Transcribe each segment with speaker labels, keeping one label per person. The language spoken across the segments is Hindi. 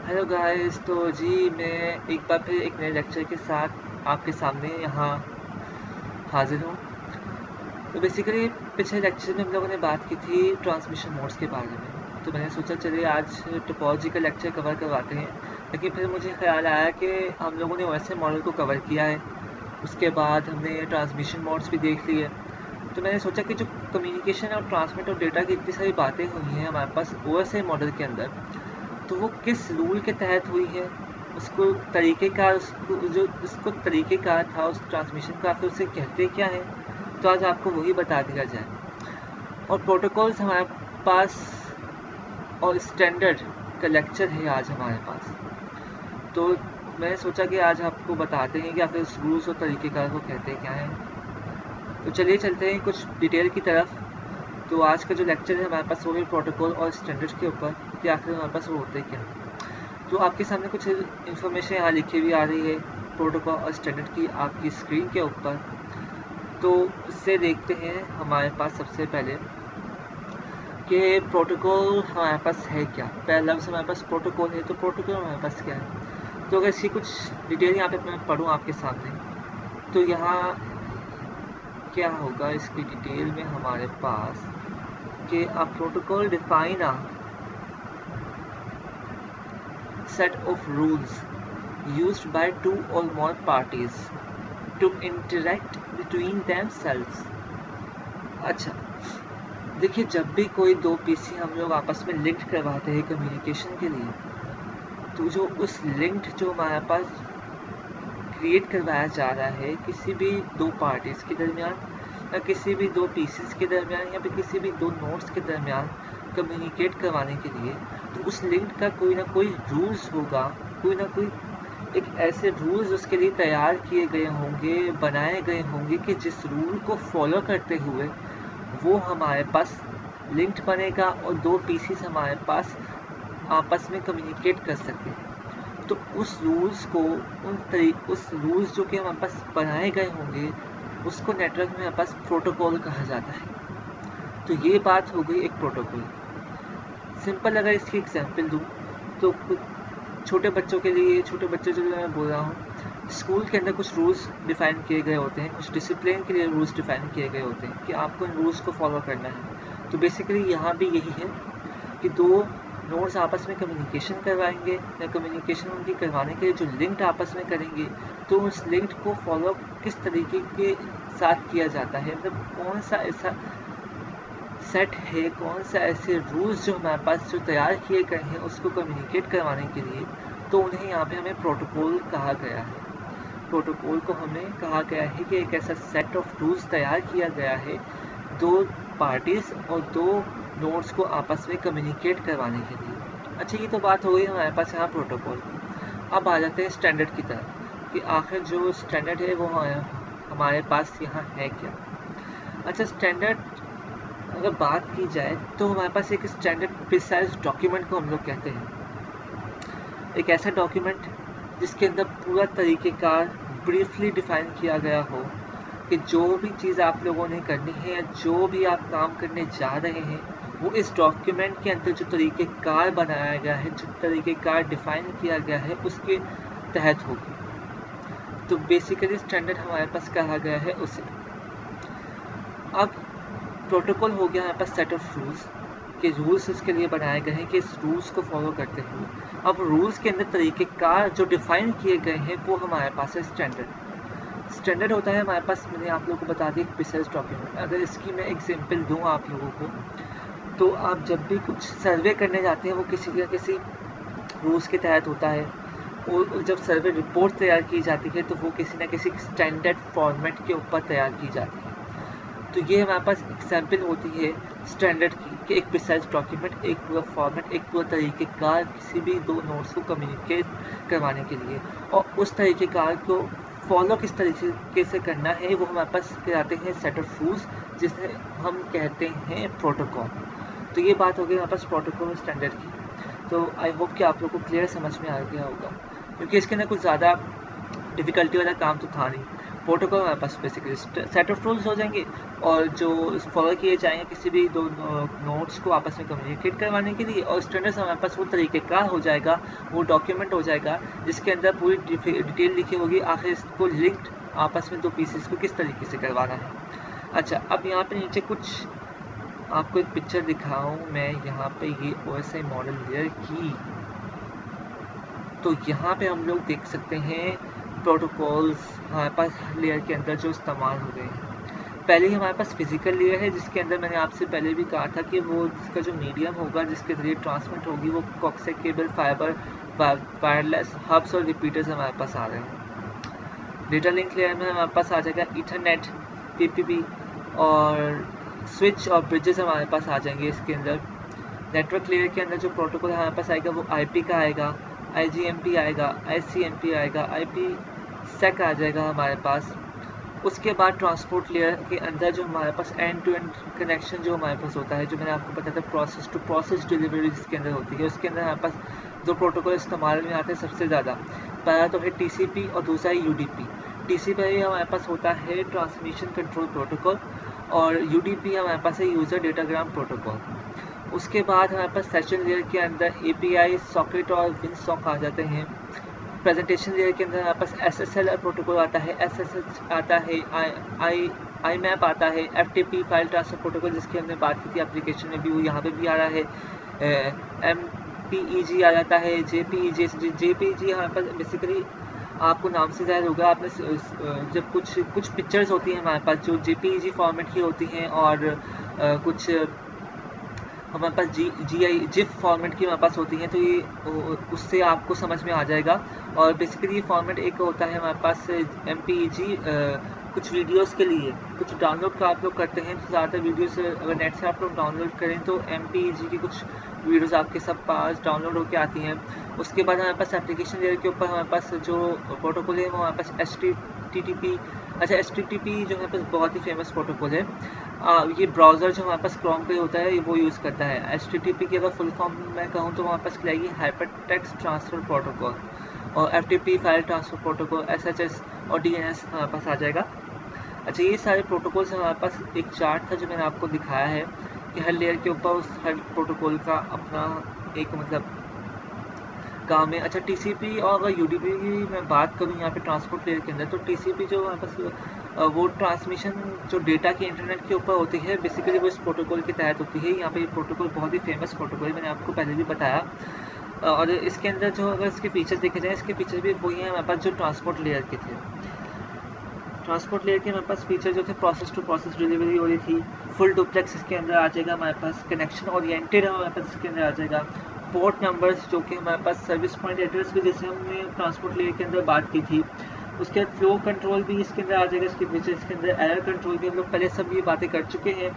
Speaker 1: Hello guys. तो जी मैं एक बार फिर एक नए लेक्चर के साथ आपके सामने यहाँ हाजिर हूँ। तो बेसिकली पिछले लेक्चर में हम लोगों ने बात की थी ट्रांसमिशन मोड्स के बारे में। तो मैंने सोचा चलिए आज टोपोलॉजी का लेक्चर कवर करवाते हैं, लेकिन फिर मुझे ख्याल आया कि हम लोगों ने वैसे मॉडल को कवर किया है, उसके बाद हमने ट्रांसमिशन मोड्स भी देख लिए। तो मैंने सोचा कि जो कम्युनिकेशन और ट्रांसमिट और डेटा की इतनी सारी बातें हुई हैं हमारे पास OSI मॉडल के अंदर, तो वो किस रूल के तहत हुई है, उसको तरीक़ेकार, उसको तरीक़ेकार था उस ट्रांसमिशन का, फिर उसे कहते क्या है, तो आज आपको वही बता दिया जाए। और प्रोटोकॉल्स हमारे पास और स्टैंडर्ड का लेक्चर है आज हमारे पास। तो मैंने सोचा कि आज आपको बताते हैं कि आखिर उस रूल्स और तरीक़ेकार को कहते क्या हैं। तो चलिए चलते हैं कुछ डिटेल की तरफ। तो आज का जो लेक्चर है हमारे पास वो भी प्रोटोकॉल और स्टैंडर्ड के ऊपर कि आखिर हमारे पास वो होते क्या। तो आपके सामने कुछ इन्फॉर्मेशन यहाँ लिखी हुई आ रही है प्रोटोकॉल और स्टैंडर्ड की आपकी स्क्रीन के ऊपर। तो इससे देखते हैं हमारे पास सबसे पहले कि प्रोटोकॉल हमारे पास है क्या। पहला लफ्ज़ हमारे पास प्रोटोकॉल है, तो प्रोटोकॉल हमारे पास क्या है। तो अगर इसकी कुछ डिटेल यहाँ पे मैं पढ़ूँ आपके सामने, तो यहाँ क्या होगा इसकी डिटेल में हमारे पास कि a protocol define a set of rules used by two or more parties to interact between themselves। अच्छा, देखिए जब भी कोई दो पीसी हम लोग आपस में लिंक करवाते हैं कम्युनिकेशन के लिए, तो जो उस लिंक जो हमारे पास क्रिएट करवाया जा रहा है किसी भी दो पार्टीज़ के दरमियान, या किसी भी दो पीसीस के दरमियान, या फिर किसी भी दो नोड्स के दरमियान कम्युनिकेट करवाने के लिए, तो उस लिंक का कोई ना कोई रूल्स होगा, कोई ना कोई एक ऐसे रूल्स उसके लिए तैयार किए गए होंगे, बनाए गए होंगे कि जिस रूल को फॉलो करते हुए वो हमारे पास लिंक्ड बनेगा और दो पीसीस हमारे पास आपस में कम्युनिकेट कर सकते हैं। तो उस रूल्स को उस रूल्स जो कि हमारे पास बनाए गए होंगे उसको नेटवर्क में हमारे पास प्रोटोकॉल कहा जाता है। तो ये बात हो गई एक प्रोटोकॉल। सिंपल अगर इसकी एग्जांपल दूँ तो छोटे बच्चों के लिए, छोटे बच्चे जो मैं बोल रहा हूँ, स्कूल के अंदर कुछ रूल्स डिफ़ाइन किए गए होते हैं, कुछ डिसिप्लिन के लिए रूल्स डिफ़ाइन किए गए होते हैं कि आपको इन रूल्स को फॉलो करना है। तो बेसिकली यहाँ भी यही है कि दो नोड्स आपस में कम्युनिकेशन करवाएंगे, या कम्युनिकेशन उनकी करवाने के लिए जो लिंक आपस में करेंगे, तो उस लिंक को फॉलो किस तरीके के साथ किया जाता है, मतलब कौन सा ऐसा सेट है, कौन सा ऐसे रूल्स जो हमारे पास जो तैयार किए गए हैं उसको कम्युनिकेट करवाने के लिए, तो उन्हें यहाँ पे हमें प्रोटोकॉल कहा गया है। प्रोटोकॉल को हमें कहा गया है कि एक ऐसा सेट ऑफ रूल्स तैयार किया गया है दो पार्टीज़ और दो नोड्स को आपस में कम्युनिकेट करवाने के लिए। अच्छा, ये तो बात हो गई हमारे पास यहाँ प्रोटोकॉल। अब आ जाते हैं स्टैंडर्ड की तरफ कि आखिर जो स्टैंडर्ड है वो हमारे पास यहाँ है क्या। अच्छा, स्टैंडर्ड अगर बात की जाए तो हमारे पास एक स्टैंडर्ड प्रिसाइज डॉक्यूमेंट को हम लोग कहते हैं। एक ऐसा डॉक्यूमेंट जिसके अंदर पूरा तरीक़ेकार ब्रीफली डिफ़ाइन किया गया हो कि जो भी चीज़ आप लोगों ने करनी है या जो भी आप काम करने जा रहे हैं, वो इस डॉक्यूमेंट के अंदर जो तरीक़ेकार बनाया गया है, जो तरीक़ेकार डिफ़ाइन किया गया है, उसके तहत होगी। तो बेसिकली स्टैंडर्ड हमारे पास कहा गया है उसे। अब प्रोटोकॉल हो गया हमारे पास सेट ऑफ रूल्स के रूल्स इसके लिए बनाए गए हैं कि इस रूल्स को फॉलो करते हुए अब रूल्स के अंदर तरीक़ेकार जो डिफ़ाइन किए गए हैं वो हमारे पास है स्टैंडर्ड। स्टैंडर्ड होता है हमारे पास, मैंने आप लोगों को बता दी, एक प्रिसाइज डॉक्यूमेंट। अगर इसकी मैं एग्जांपल दूँ आप लोगों को, तो आप जब भी कुछ सर्वे करने जाते हैं वो किसी न किसी रूल्स के तहत होता है, और जब सर्वे रिपोर्ट तैयार की जाती है तो वो किसी न किसी स्टैंडर्ड फॉर्मेट के ऊपर तैयार की जाती है। तो ये हमारे पास एग्जाम्पल होती है स्टैंडर्ड की कि एक प्रिसाइज डॉक्यूमेंट, एक पूरा फॉर्मेट, एक पूरा तरीक़ेकार किसी भी दो नोड्स को कम्युनिकेट करवाने के लिए, और उस तरीक़ेकार को फॉलो किस तरीके से करना है वो हमारे पास कहते हैं सेट ऑफ रूल्स, जिसे हम कहते हैं प्रोटोकॉल। तो ये बात हो गई हमारे पास प्रोटोकॉल स्टैंडर्ड की। तो आई होप कि आप लोग को क्लियर समझ में आ गया होगा, क्योंकि इसके अंदर कुछ ज़्यादा डिफ़िकल्टी वाला काम तो था नहीं। प्रोटोकॉल हमारे पास बेसिकली सेट ऑफ रूल्स हो जाएंगे, और जो फॉलो किए जाएंगे किसी भी दो नोट्स को आपस में कम्युनिकेट करवाने के लिए, और स्टैंडर्ड्स हमारे पास वो तरीक़ेकार हो जाएगा, वो डॉक्यूमेंट हो जाएगा जिसके अंदर पूरी डिटेल लिखी होगी, आखिर इसको लिंक्ड आपस में दो पीसेस को किस तरीके से करवाना है। अच्छा, अब यहाँ पे नीचे कुछ आपको एक पिक्चर दिखाऊं मैं, यहाँ पे ये OSI मॉडल लेयर की, तो यहाँ पे हम लोग देख सकते हैं प्रोटोकॉल्स हमारे पास लेयर के अंदर जो इस्तेमाल हो रहे हैं। पहले ही हमारे पास फिजिकल लेयर है जिसके अंदर मैंने आपसे पहले भी कहा था कि वो इसका जो मीडियम होगा जिसके जरिए ट्रांसमिट होगी वो coaxial cable, fibre, wireless hubs और रिपीटर्स हमारे पास आ रहे हैं। डेटा लिंक लेयर में हमारे पास आ जाएगा ईथरनेट, PPP और स्विच और ब्रिजेस हमारे पास आ जाएंगे इसके अंदर। नेटवर्क लेयर के अंदर जो प्रोटोकॉल हमारे पास आएगा वो IP का आएगा, IGMP आएगा, ICMP आएगा, IPsec आ जाएगा हमारे पास। उसके बाद ट्रांसपोर्ट लेयर के अंदर जो हमारे पास एंड टू एंड कनेक्शन जो हमारे पास होता है, जो मैंने आपको बताया था प्रोसेस टू प्रोसेस डिलीवरी जिसके अंदर होती है, उसके अंदर हमारे पास दो प्रोटोकॉल इस्तेमाल में आते हैं सबसे ज़्यादा। पहला तो है TCP और दूसरा है UDP। TCP हमारे पास होता है ट्रांसमिशन कंट्रोल प्रोटोकॉल, और UDP हमारे पास है यूज़र डेटाग्राम प्रोटोकॉल। उसके बाद हमारे पास सेशन लेयर के अंदर API, सॉकेट और विंडसॉक आ जाते हैं। प्रेजेंटेशन लेयर के अंदर हमारे पास SSL प्रोटोकॉल आता है, SSH आता है, IMAP आता है, FTP फाइल ट्रांसफर प्रोटोकॉल जिसकी हमने बात की थी एप्लीकेशन में भी, वो यहाँ पे भी आ रहा है। MPEG आ जाता है, JPEG हमारे पास बेसिकली आपको नाम से जाहिर होगा, आपने जब कुछ पिक्चर्स होती हैं हमारे पास जो JPEG फॉर्मेट की होती हैं, और कुछ हमारे पास GIF फॉर्मेट की हमारे पास होती हैं, तो ये उससे आपको समझ में आ जाएगा। और बेसिकली ये फॉर्मेट एक होता है हमारे पास MPEG, कुछ वीडियोस के लिए कुछ डाउनलोड का आप लोग करते हैं, तो ज़्यादातर वीडियोस अगर नेट से आप लोग डाउनलोड करें तो MPEG की कुछ वीडियोस आपके सब पास डाउनलोड होकर आती हैं। उसके बाद हमारे पास एप्लीकेशन लेयर के ऊपर हमारे पास जो प्रोटोकॉल है वो हमारे पास HTTP। अच्छा, HTTP जो हमारे पास बहुत ही फेमस प्रोटोकॉल है, ये ब्राउज़र जो हमारे पास क्रोम पे होता है वो यूज़ करता है। HTTP की अगर फुल फॉर्म मैं कहूँ तो हमारे पास क्या आएगी, हाइपर टेक्स्ट ट्रांसफ़र प्रोटोकॉल, और FTP file transfer protocol, SSH और DNS हमारे पास आ जाएगा। अच्छा, ये सारे प्रोटोकॉल्स हमारे पास एक चार्ट था जो मैंने आपको दिखाया है कि हर लेयर के ऊपर उस हर प्रोटोकॉल का अपना एक मतलब काम है। अच्छा, TCP और अगर UDP की मैं बात करूँ यहाँ पे ट्रांसपोर्ट लेयर के अंदर, तो TCP जो हमारे पास वो ट्रांसमिशन जो डेटा की इंटरनेट के ऊपर होती है, बेसिकली वो इस प्रोटोकॉल के तहत होती है। यहाँ पे ये प्रोटोकॉल बहुत ही फेमस प्रोटोकॉल है, मैंने आपको पहले भी बताया। और इसके अंदर जो अगर इसके फीचर्स देखे जाए, इसके फीचर भी वही हैं हमारे पास जो ट्रांसपोर्ट लेयर के थे। ट्रांसपोर्ट लेयर के हमारे पास फीचर जो थे प्रोसेस टू प्रोसेस डिलीवरी हो रही थी, फुल डुप्लेक्स इसके अंदर आ जाएगा हमारे पास, कनेक्शन ओरिएंटेड हमारे पास इसके अंदर आ जाएगा, पोर्ट नंबर्स जो कि हमारे पास सर्विस पॉइंट एड्रेस भी जैसे हमने ट्रांसपोर्ट लेयर के अंदर बात की थी। उसके बाद फ्लो कंट्रोल भी इसके अंदर आ जाएगा, इसके फीचर इसके अंदर एरर कंट्रोल भी हम लोग पहले सब ये बातें कर चुके हैं,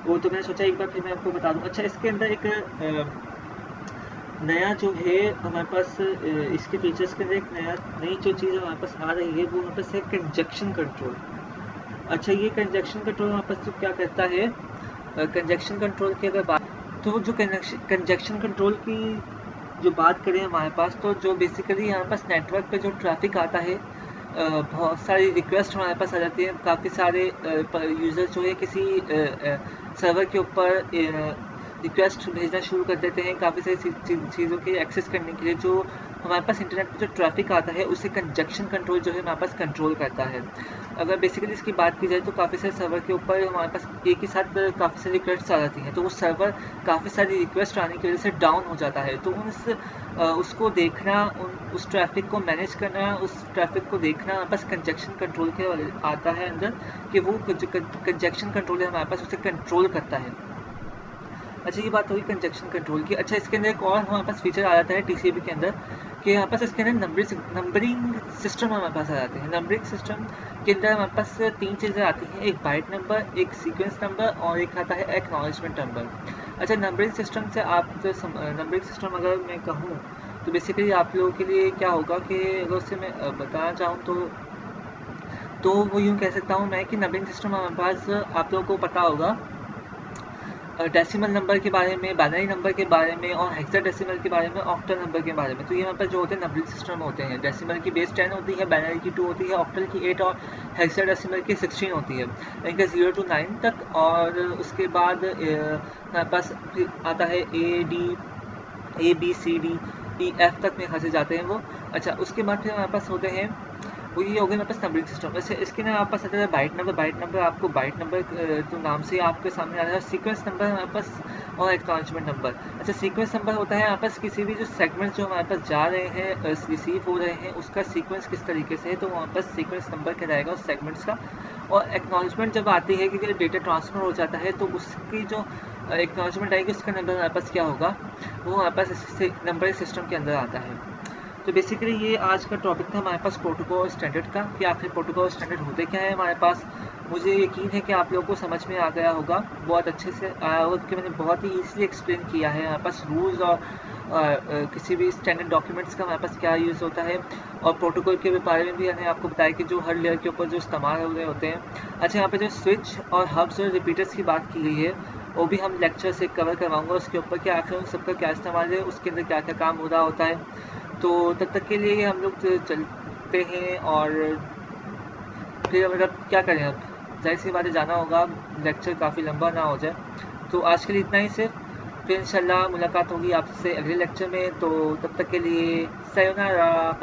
Speaker 1: वो तो मैंने सोचा एक बार फिर मैं आपको बता दूँ। अच्छा, इसके अंदर एक नया जो है हमारे पास इसके फीचर्स के अंदर एक नई जो चीज़ हमारे पास आ रही है वो हमारे पास है कंजक्शन कंट्रोल। अच्छा, ये कंजक्शन कंट्रोल हमारे पास क्या करता है, कंजक्शन कंट्रोल की अगर बात, तो जो कंजक्शन कंट्रोल की जो बात करें हमारे पास, तो जो बेसिकली हमारे पास नेटवर्क पे जो ट्रैफिक आता है, बहुत सारी रिक्वेस्ट हमारे पास आ जाती है, काफ़ी सारे यूज़र जो है किसी सर्वर के ऊपर रिक्वेस्ट भेजना शुरू कर देते हैं काफ़ी सारी चीज़ों की एक्सेस करने के लिए। जो हमारे पास इंटरनेट पर जो ट्रैफिक आता है उसे कंजक्शन कंट्रोल जो है हमारे पास कंट्रोल करता है। अगर बेसिकली इसकी बात की जाए तो काफ़ी सारे सर्वर के ऊपर हमारे पास एक ही साथ काफ़ी सारी रिक्वेस्ट आ जाती हैं, तो वो सर्वर काफ़ी सारी रिक्वेस्ट आने की वजह से डाउन हो जाता है। तो उसको देखना, उस ट्रैफिक को मैनेज करना, उस ट्रैफिक को देखना बस कंजक्शन कंट्रोल के आता है अंदर, कि वो कंजक्शन कंट्रोल है हमारे पास उसे कंट्रोल करता है। अच्छा, ये बात होगी कंजक्शन कंट्रोल की। अच्छा, इसके अंदर एक और हमारे पास फीचर आ जाता है TCP के अंदर, कि यहाँ पास इसके अंदर नंबरिंग सिस्टम हमारे पास आ जाते हैं। नंबरिंग सिस्टम के अंदर हमारे पास 3 चीज़ें आती हैं, एक बाइट नंबर, एक सीक्वेंस नंबर और एक आता है एक्नॉलेजमेंट नंबर। अच्छा, नंबरिंग सिस्टम से आप नंबरिंग सिस्टम अगर मैं कहूँ तो बेसिकली आप लोगों के लिए क्या होगा कि अगर उससे मैं बताना चाहूँ तो वो यूँ कह सकता हूँ मैं कि नंबरिंग सिस्टम हमारे पास आप लोगों को पता होगा डेसिमल नंबर के बारे में, बाइनरी नंबर के बारे में और हेक्साडेसिमल के बारे में, ऑक्टल नंबर के बारे में। तो ये हमारे पास जो होते हैं नंबरिंग सिस्टम होते हैं। डेसिमल की बेस 10 होती है, बाइनरी की 2 होती है, ऑक्टल की 8 और हेक्साडेसिमल की 16 होती है, इनका 0 to 9 तक। और उसके बाद हमारे पास आता है A B C D E F तक में खासे जाते हैं वो। अच्छा, उसके बाद फिर हमारे पास होते हैं वो, ये हो गया हमारे पास नंबरिंग सिस्टम। वैसे इसके ना आपके पास आता है बाइट नंबर। बाइट नंबर आपको बाइट नंबर तो नाम से आपके सामने आ रहा है। सीक्वेंस नंबर हमारे पास और एक्नॉलेजमेंट नंबर। अच्छा, सीक्वेंस नंबर होता है हमारे पास किसी भी जो सेगमेंट्स जो हमारे पास जा रहे हैं, रिसीव हो रहे हैं, उसका सीक्वेंस किस तरीके से है, तो हमारे पास सीक्वेंस नंबर कहलाएगा उस सेगमेंट्स का। और एक्नॉलेजमेंट जब आती है कि डेटा ट्रांसफर हो जाता है, तो उसकी जो एक्नॉलेजमेंट आएगी उसका नंबर हमारे पास क्या होगा, वो हमारे पास नंबरिंग सिस्टम के अंदर आता है। तो बेसिकली ये आज का टॉपिक था हमारे पास प्रोटोकॉल और स्टैंडर्ड का, कि आखिर प्रोटोकॉल और स्टैंडर्ड होते क्या है हमारे पास। मुझे यकीन है कि आप लोगों को समझ में आ गया होगा, बहुत अच्छे से आया होगा, कि मैंने बहुत ही ईजिली एक्सप्लेन किया है हमारे पास रूल्स और किसी भी स्टैंडर्ड डॉक्यूमेंट्स का हमारे पास क्या यूज़ होता है। और प्रोटोकॉल के बारे में भी मैंने आपको बताया कि जो हर लेयर के ऊपर जो इस्तेमाल हो रहे होते हैं। अच्छा, यहाँ पे जो स्विच और हब्स और रिपीटर्स की बात की गई है, वो भी हम लेक्चर से कवर करवाऊंगा उसके ऊपर, कि आखिर उन सबका क्या इस्तेमाल है, उसके अंदर क्या क्या काम हो रहा होता है। तो तब तक के लिए हम लोग चलते हैं, और फिर मतलब क्या करें, अब जाहिर सी बातें जाना होगा, लेक्चर काफ़ी लंबा ना हो जाए। तो आज के लिए इतना ही सिर्फ, फिर इंशाल्लाह मुलाकात होगी आपसे अगले लेक्चर में। तो तब तक के लिए सयोनारा।